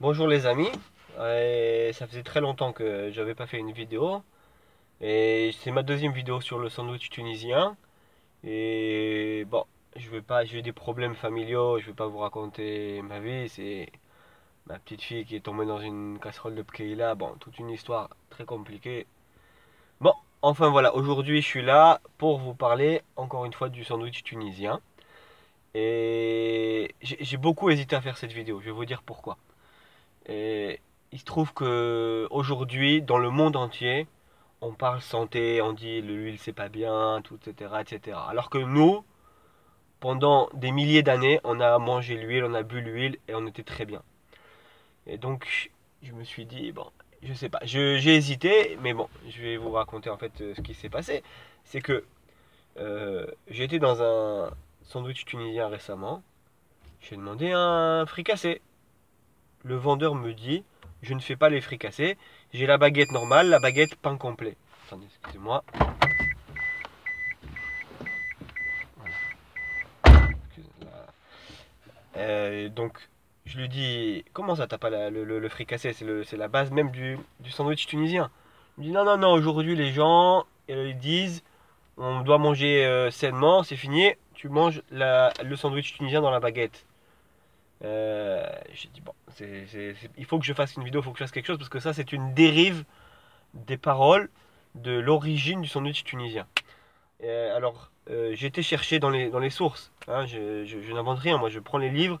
Bonjour les amis. Ça faisait très longtemps que j'avais pas fait une vidéo et c'est ma deuxième vidéo sur le sandwich tunisien. Et bon, j'ai des problèmes familiaux, je vais pas vous raconter ma vie. C'est ma petite fille qui est tombée dans une casserole de bkeïla. Bon, toute une histoire très compliquée. Bon, enfin voilà, aujourd'hui je suis là pour vous parler encore une fois du sandwich tunisien. Et j'ai beaucoup hésité à faire cette vidéo. Je vais vous dire pourquoi. Et il se trouve que aujourd'hui, dans le monde entier, on parle santé, on dit l'huile c'est pas bien, tout, etc., etc. Alors que nous, pendant des milliers d'années, on a mangé l'huile, on a bu l'huile et on était très bien. Et donc, je me suis dit, bon, je sais pas, j'ai hésité, mais bon, je vais vous raconter en fait ce qui s'est passé. C'est que j'ai été dans un sandwich tunisien récemment, j'ai demandé un fricassé. Le vendeur me dit, je ne fais pas les fricassés, j'ai la baguette normale, la baguette pain complet. Attendez, excusez-moi. Donc, je lui dis, comment ça t'as pas le fricassé, c'est la base même du sandwich tunisien. Il me dit, non, non, non, aujourd'hui les gens ils disent, on doit manger sainement, c'est fini, tu manges le sandwich tunisien dans la baguette. J'ai dit, bon, il faut que je fasse une vidéo, il faut que je fasse quelque chose, parce que ça, c'est une dérive des paroles de l'origine du sandwich tunisien. J'ai été chercher dans les sources. Hein, je n'invente rien, moi je prends les livres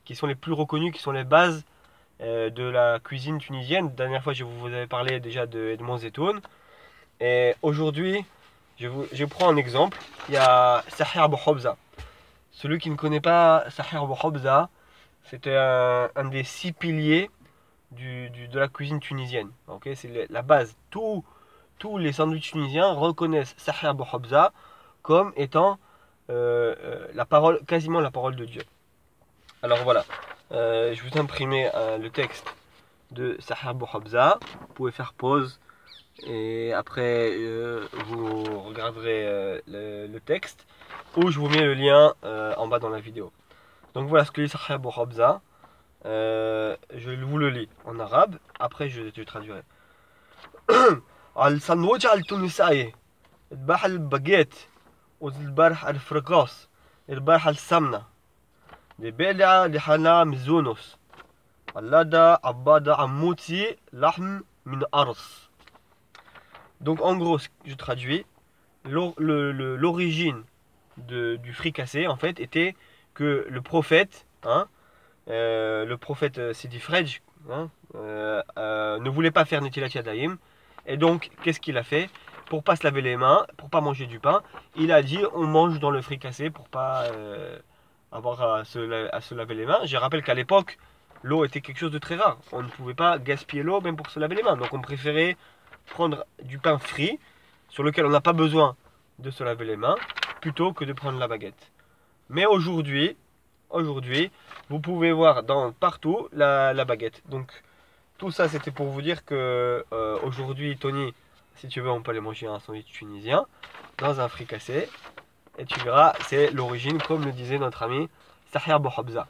qui sont les plus reconnus, qui sont les bases de la cuisine tunisienne. La dernière fois, je vous avais parlé déjà de Edmond Zetoun. Et aujourd'hui, je prends un exemple. Il y a Sahir Abu Hobza. Celui qui ne connaît pas Sahir Abu Hobza, c'était un des 6 piliers de la cuisine tunisienne. Okay, c'est la base. Tous les sandwichs tunisiens reconnaissent Sahih Abu Hobza comme étant la parole, quasiment la parole de Dieu. Alors voilà, je vous ai imprimé le texte de Sahih Abu Hobza. Vous pouvez faire pause et après vous regarderez le texte ou je vous mets le lien en bas dans la vidéo. Donc voilà ce que dit Sahih Abu Hobza. Je vous le lis en arabe, après je traduirai. الساندوتش التونسي البارحة الباجيت والبارحة الفرقاص البارحة السمنة البارحة لحنا مزونوس اللادة عبادة عموتي لحم من أرز. Donc en gros, je traduis, l'origine du fricassé en fait était que le prophète, hein, le prophète Sidi Frej, hein, ne voulait pas faire Netilat Yadayim. Et donc, qu'est-ce qu'il a fait? Pour pas se laver les mains, pour pas manger du pain, il a dit on mange dans le fricassé pour pas avoir à se laver les mains. Je rappelle qu'à l'époque, l'eau était quelque chose de très rare. On ne pouvait pas gaspiller l'eau même pour se laver les mains. Donc on préférait prendre du pain frit sur lequel on n'a pas besoin de se laver les mains plutôt que de prendre la baguette. Mais aujourd'hui, vous pouvez voir partout la baguette. Donc tout ça c'était pour vous dire que aujourd'hui Tony, si tu veux on peut aller manger un sandwich tunisien dans un fricassé. Et tu verras, c'est l'origine comme le disait notre ami Sahir Bouhabza.